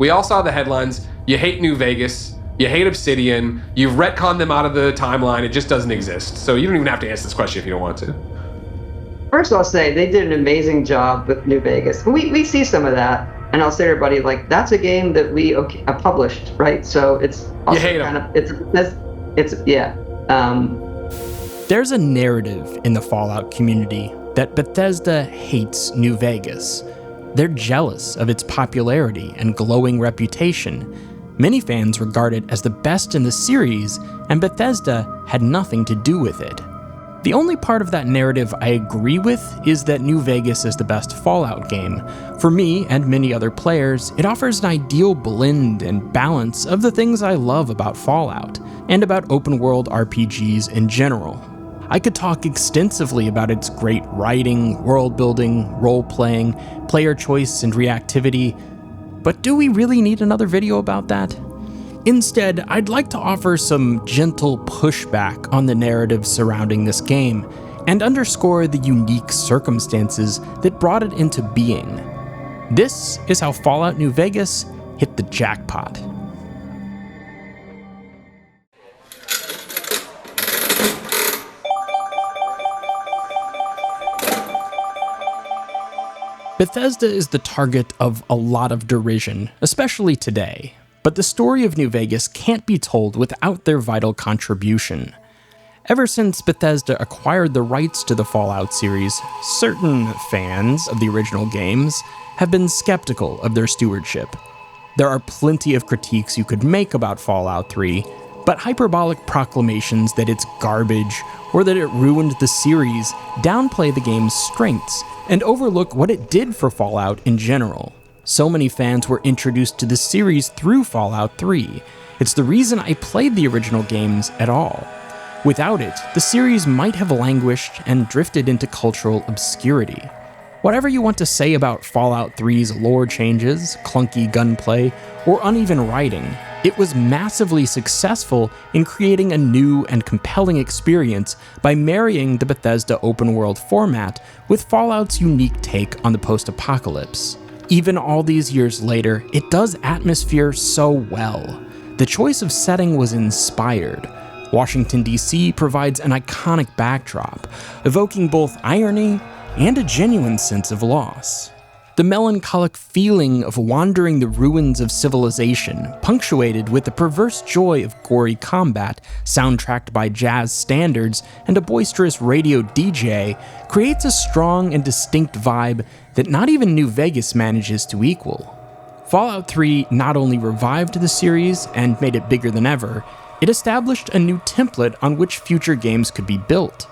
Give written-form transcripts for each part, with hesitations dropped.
We all saw the headlines. You hate New Vegas. You hate Obsidian. You've retconned them out of the timeline. It just doesn't exist. So you don't even have to answer this question if you don't want to. First, I'll say they did an amazing job with New Vegas. We see some of that, and I'll say to everybody, like, that's a game that we published, right? So it's also you hate kind them. It's yeah. There's a narrative in the Fallout community that Bethesda hates New Vegas. They're jealous of its popularity and glowing reputation. Many fans regard it as the best in the series, and Bethesda had nothing to do with it. The only part of that narrative I agree with is that New Vegas is the best Fallout game. For me and many other players, it offers an ideal blend and balance of the things I love about Fallout, and about open-world RPGs in general. I could talk extensively about its great writing, world-building, role-playing, player choice, and reactivity, but do we really need another video about that? Instead, I'd like to offer some gentle pushback on the narrative surrounding this game, and underscore the unique circumstances that brought it into being. This is how Fallout New Vegas hit the jackpot. Bethesda is the target of a lot of derision, especially today. But the story of New Vegas can't be told without their vital contribution. Ever since Bethesda acquired the rights to the Fallout series, certain fans of the original games have been skeptical of their stewardship. There are plenty of critiques you could make about Fallout 3, but hyperbolic proclamations that it's garbage or that it ruined the series downplay the game's strengths and overlook what it did for Fallout in general. So many fans were introduced to the series through Fallout 3. It's the reason I played the original games at all. Without it, the series might have languished and drifted into cultural obscurity. Whatever you want to say about Fallout 3's lore changes, clunky gunplay, or uneven writing, it was massively successful in creating a new and compelling experience by marrying the Bethesda open-world format with Fallout's unique take on the post-apocalypse. Even all these years later, it does atmosphere so well. The choice of setting was inspired. Washington, D.C. provides an iconic backdrop, evoking both irony and a genuine sense of loss. The melancholic feeling of wandering the ruins of civilization, punctuated with the perverse joy of gory combat, soundtracked by jazz standards and a boisterous radio DJ, creates a strong and distinct vibe that not even New Vegas manages to equal. Fallout 3 not only revived the series and made it bigger than ever, it established a new template on which future games could be built.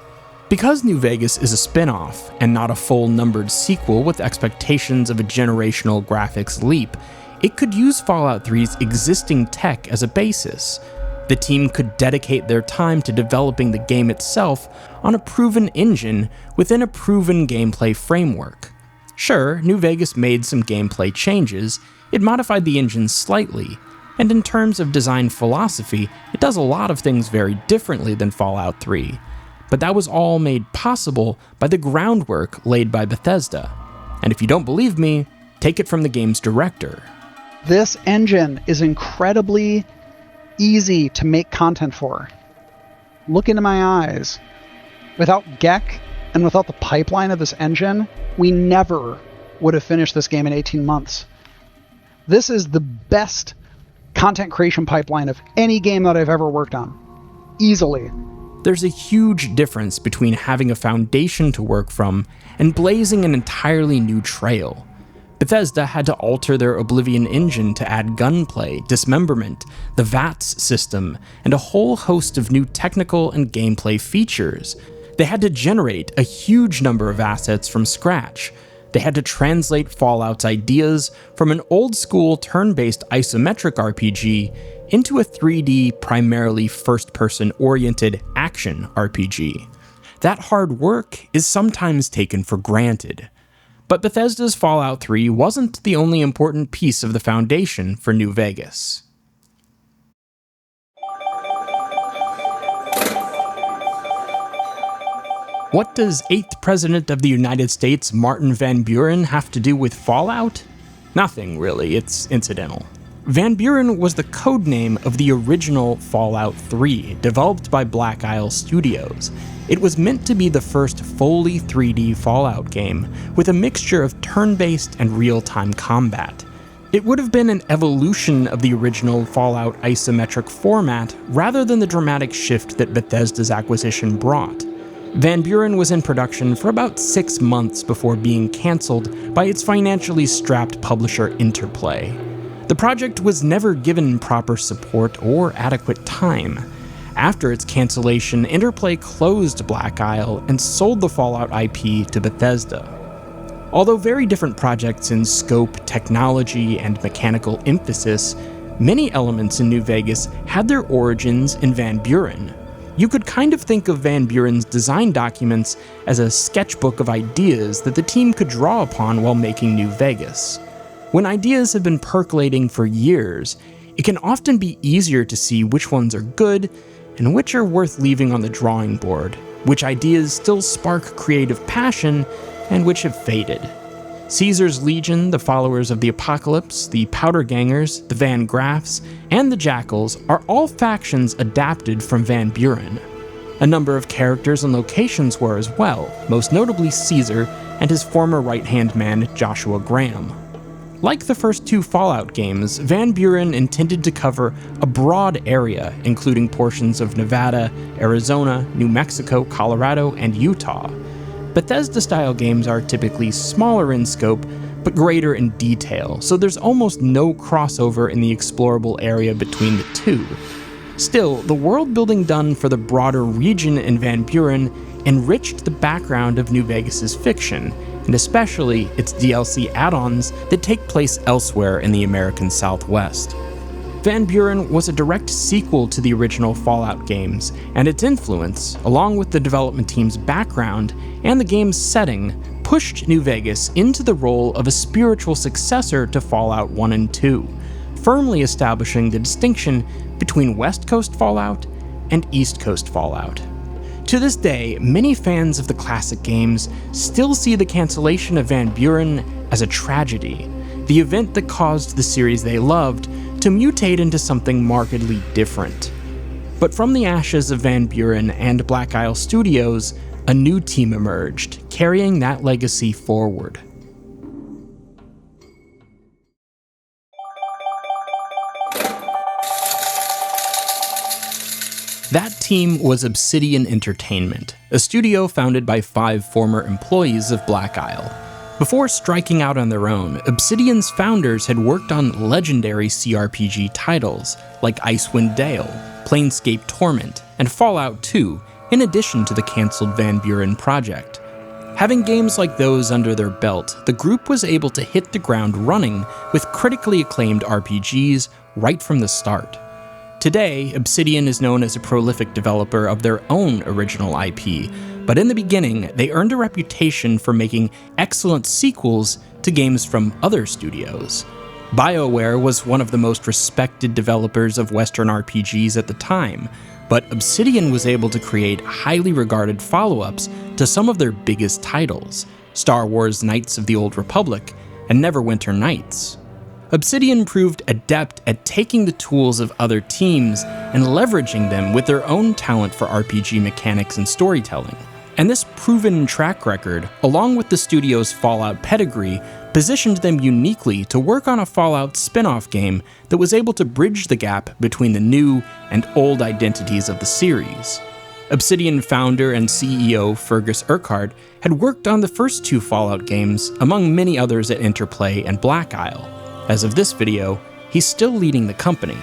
Because New Vegas is a spin-off, and not a full numbered sequel with expectations of a generational graphics leap, it could use Fallout 3's existing tech as a basis. The team could dedicate their time to developing the game itself on a proven engine within a proven gameplay framework. Sure, New Vegas made some gameplay changes, it modified the engine slightly, and in terms of design philosophy, it does a lot of things very differently than Fallout 3. But that was all made possible by the groundwork laid by Bethesda. And if you don't believe me, take it from the game's director. This engine is incredibly easy to make content for. Look into my eyes. Without Gek and without the pipeline of this engine, we never would have finished this game in 18 months. This is the best content creation pipeline of any game that I've ever worked on. Easily. There's a huge difference between having a foundation to work from and blazing an entirely new trail. Bethesda had to alter their Oblivion engine to add gunplay, dismemberment, the VATS system, and a whole host of new technical and gameplay features. They had to generate a huge number of assets from scratch. They had to translate Fallout's ideas from an old-school turn-based isometric RPG into a 3D, primarily first-person oriented action RPG. That hard work is sometimes taken for granted. But Bethesda's Fallout 3 wasn't the only important piece of the foundation for New Vegas. What does 8th President of the United States Martin Van Buren have to do with Fallout? Nothing, really, it's incidental. Van Buren was the codename of the original Fallout 3, developed by Black Isle Studios. It was meant to be the first fully 3D Fallout game, with a mixture of turn-based and real-time combat. It would have been an evolution of the original Fallout isometric format, rather than the dramatic shift that Bethesda's acquisition brought. Van Buren was in production for about 6 months before being cancelled by its financially strapped publisher Interplay. The project was never given proper support or adequate time. After its cancellation, Interplay closed Black Isle and sold the Fallout IP to Bethesda. Although very different projects in scope, technology, and mechanical emphasis, many elements in New Vegas had their origins in Van Buren. You could kind of think of Van Buren's design documents as a sketchbook of ideas that the team could draw upon while making New Vegas. When ideas have been percolating for years, it can often be easier to see which ones are good and which are worth leaving on the drawing board, which ideas still spark creative passion, and which have faded. Caesar's Legion, the followers of the Apocalypse, the Powder Gangers, the Van Graffs, and the Jackals are all factions adapted from Van Buren. A number of characters and locations were as well, most notably Caesar and his former right-hand man Joshua Graham. Like the first 2 Fallout games, Van Buren intended to cover a broad area, including portions of Nevada, Arizona, New Mexico, Colorado, and Utah. Bethesda-style games are typically smaller in scope, but greater in detail, so there's almost no crossover in the explorable area between the two. Still, the world-building done for the broader region in Van Buren enriched the background of New Vegas' fiction, and especially its DLC add-ons that take place elsewhere in the American Southwest. Van Buren was a direct sequel to the original Fallout games, and its influence, along with the development team's background and the game's setting, pushed New Vegas into the role of a spiritual successor to Fallout 1 and 2, firmly establishing the distinction between West Coast Fallout and East Coast Fallout. To this day, many fans of the classic games still see the cancellation of Van Buren as a tragedy, the event that caused the series they loved to mutate into something markedly different. But from the ashes of Van Buren and Black Isle Studios, a new team emerged, carrying that legacy forward. That team was Obsidian Entertainment, a studio founded by 5 former employees of Black Isle. Before striking out on their own, Obsidian's founders had worked on legendary CRPG titles like Icewind Dale, Planescape Torment, and Fallout 2, in addition to the cancelled Van Buren project. Having games like those under their belt, the group was able to hit the ground running with critically acclaimed RPGs right from the start. Today, Obsidian is known as a prolific developer of their own original IP, but in the beginning, they earned a reputation for making excellent sequels to games from other studios. BioWare was one of the most respected developers of Western RPGs at the time, but Obsidian was able to create highly regarded follow-ups to some of their biggest titles, Star Wars Knights of the Old Republic and Neverwinter Nights. Obsidian proved adept at taking the tools of other teams and leveraging them with their own talent for RPG mechanics and storytelling. And this proven track record, along with the studio's Fallout pedigree, positioned them uniquely to work on a Fallout spin-off game that was able to bridge the gap between the new and old identities of the series. Obsidian founder and CEO Fergus Urquhart had worked on the first 2 Fallout games, among many others at Interplay and Black Isle. As of this video, he's still leading the company.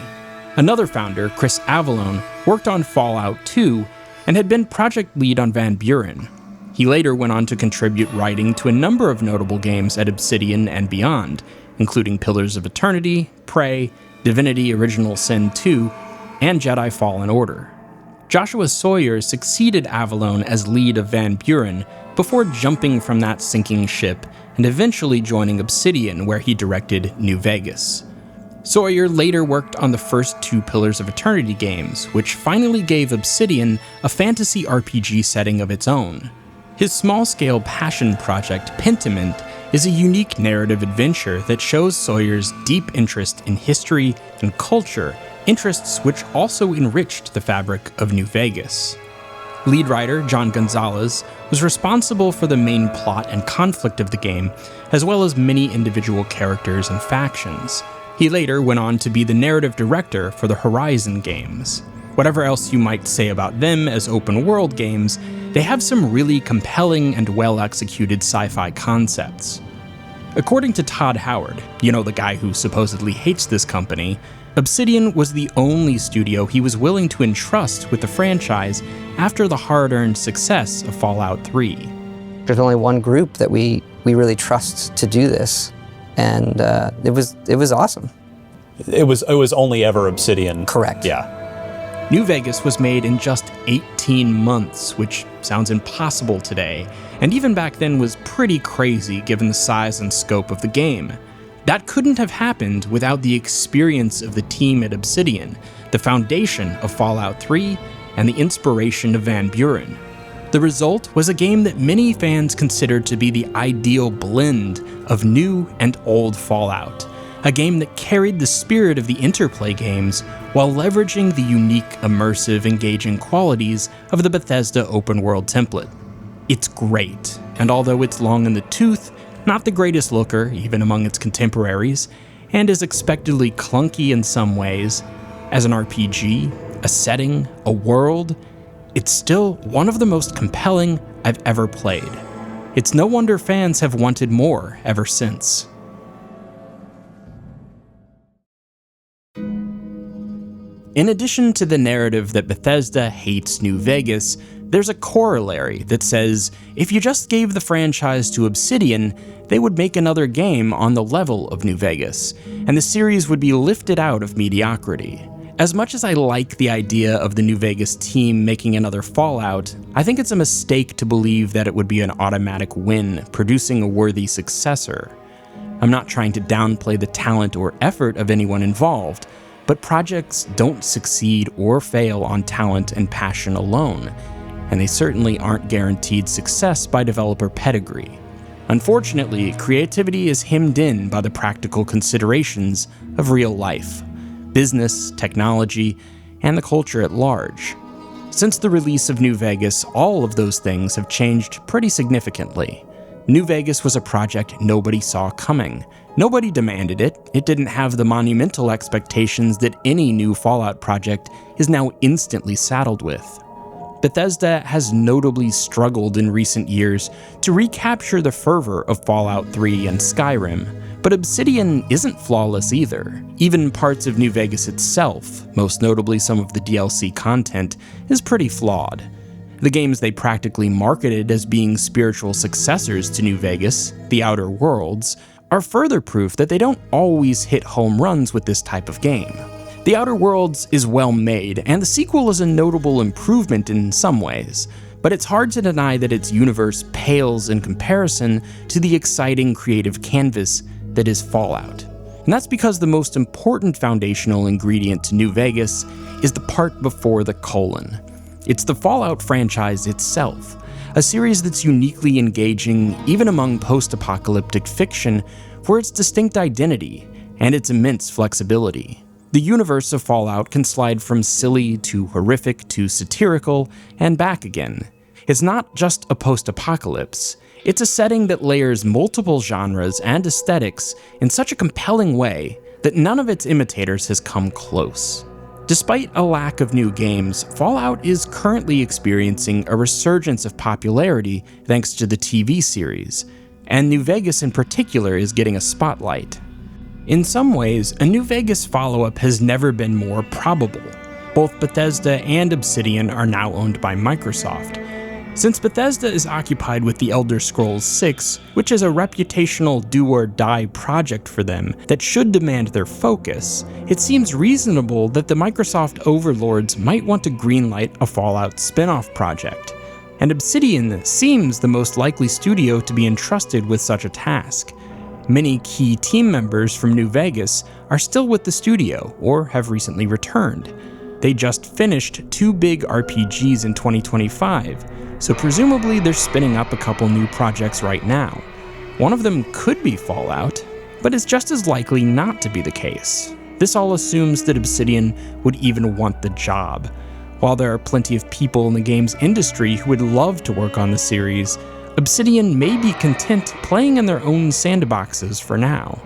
Another founder, Chris Avallone, worked on Fallout 2 and had been project lead on Van Buren. He later went on to contribute writing to a number of notable games at Obsidian and beyond, including Pillars of Eternity, Prey, Divinity Original Sin 2, and Jedi Fallen Order. Joshua Sawyer succeeded Avallone as lead of Van Buren before jumping from that sinking ship and eventually joining Obsidian, where he directed New Vegas. Sawyer later worked on the first 2 Pillars of Eternity games, which finally gave Obsidian a fantasy RPG setting of its own. His small-scale passion project, Pentiment, is a unique narrative adventure that shows Sawyer's deep interest in history and culture, interests which also enriched the fabric of New Vegas. Lead writer John Gonzalez was responsible for the main plot and conflict of the game, as well as many individual characters and factions. He later went on to be the narrative director for the Horizon games. Whatever else you might say about them as open-world games, they have some really compelling and well-executed sci-fi concepts. According to Todd Howard, the guy who supposedly hates this company, Obsidian was the only studio he was willing to entrust with the franchise after the hard-earned success of Fallout 3. There's only one group that we really trust to do this, and it was awesome. It was only ever Obsidian. Correct. Yeah. New Vegas was made in just 18 months, which sounds impossible today, and even back then was pretty crazy given the size and scope of the game. That couldn't have happened without the experience of the team at Obsidian, the foundation of Fallout 3, and the inspiration of Van Buren. The result was a game that many fans considered to be the ideal blend of new and old Fallout, a game that carried the spirit of the Interplay games while leveraging the unique, immersive, engaging qualities of the Bethesda open-world template. It's great, and although it's long in the tooth, not the greatest looker, even among its contemporaries, and is expectedly clunky in some ways, as an RPG, a setting, a world, it's still one of the most compelling I've ever played. It's no wonder fans have wanted more ever since. In addition to the narrative that Bethesda hates New Vegas, there's a corollary that says if you just gave the franchise to Obsidian, they would make another game on the level of New Vegas, and the series would be lifted out of mediocrity. As much as I like the idea of the New Vegas team making another Fallout, I think it's a mistake to believe that it would be an automatic win, producing a worthy successor. I'm not trying to downplay the talent or effort of anyone involved, but projects don't succeed or fail on talent and passion alone, and they certainly aren't guaranteed success by developer pedigree. Unfortunately, creativity is hemmed in by the practical considerations of real life, business, technology, and the culture at large. Since the release of New Vegas, all of those things have changed pretty significantly. New Vegas was a project nobody saw coming. Nobody demanded it. It didn't have the monumental expectations that any new Fallout project is now instantly saddled with. Bethesda has notably struggled in recent years to recapture the fervor of Fallout 3 and Skyrim, but Obsidian isn't flawless either. Even parts of New Vegas itself, most notably some of the DLC content, is pretty flawed. The games they practically marketed as being spiritual successors to New Vegas, The Outer Worlds, are further proof that they don't always hit home runs with this type of game. The Outer Worlds is well made, and the sequel is a notable improvement in some ways, but it's hard to deny that its universe pales in comparison to the exciting creative canvas that is Fallout. And that's because the most important foundational ingredient to New Vegas is the part before the colon. It's the Fallout franchise itself, a series that's uniquely engaging even among post-apocalyptic fiction for its distinct identity and its immense flexibility. The universe of Fallout can slide from silly to horrific to satirical and back again. It's not just a post-apocalypse, it's a setting that layers multiple genres and aesthetics in such a compelling way that none of its imitators has come close. Despite a lack of new games, Fallout is currently experiencing a resurgence of popularity thanks to the TV series, and New Vegas in particular is getting a spotlight. In some ways, a New Vegas follow-up has never been more probable. Both Bethesda and Obsidian are now owned by Microsoft. Since Bethesda is occupied with The Elder Scrolls VI, which is a reputational do-or-die project for them that should demand their focus, it seems reasonable that the Microsoft overlords might want to greenlight a Fallout spin-off project. And Obsidian seems the most likely studio to be entrusted with such a task. Many key team members from New Vegas are still with the studio or have recently returned. They just finished 2 big RPGs in 2025, so presumably they're spinning up a couple new projects right now. One of them could be Fallout, but it's just as likely not to be the case. This all assumes that Obsidian would even want the job. While there are plenty of people in the games industry who would love to work on the series, Obsidian may be content playing in their own sandboxes for now.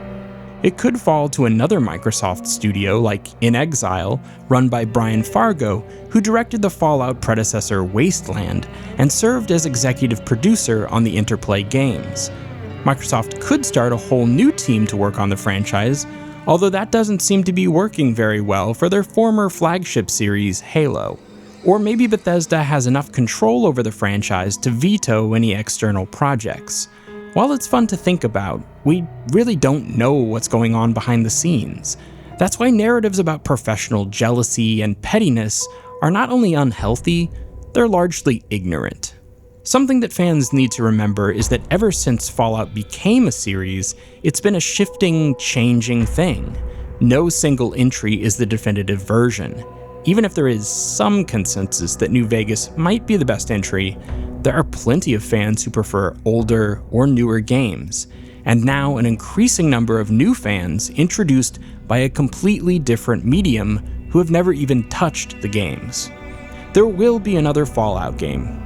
It could fall to another Microsoft studio like In Exile, run by Brian Fargo, who directed the Fallout predecessor Wasteland and served as executive producer on the Interplay games. Microsoft could start a whole new team to work on the franchise, although that doesn't seem to be working very well for their former flagship series, Halo. Or maybe Bethesda has enough control over the franchise to veto any external projects. While it's fun to think about, we really don't know what's going on behind the scenes. That's why narratives about professional jealousy and pettiness are not only unhealthy, they're largely ignorant. Something that fans need to remember is that ever since Fallout became a series, it's been a shifting, changing thing. No single entry is the definitive version. Even if there is some consensus that New Vegas might be the best entry, there are plenty of fans who prefer older or newer games, and now an increasing number of new fans introduced by a completely different medium who have never even touched the games. There will be another Fallout game,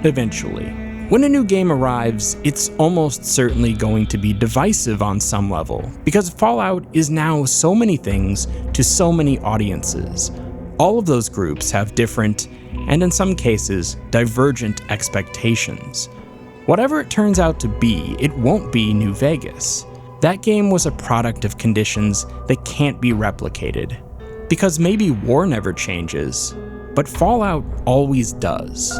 eventually. When a new game arrives, it's almost certainly going to be divisive on some level, because Fallout is now so many things to so many audiences. All of those groups have different, and in some cases, divergent expectations. Whatever it turns out to be, it won't be New Vegas. That game was a product of conditions that can't be replicated. Because maybe war never changes, but Fallout always does.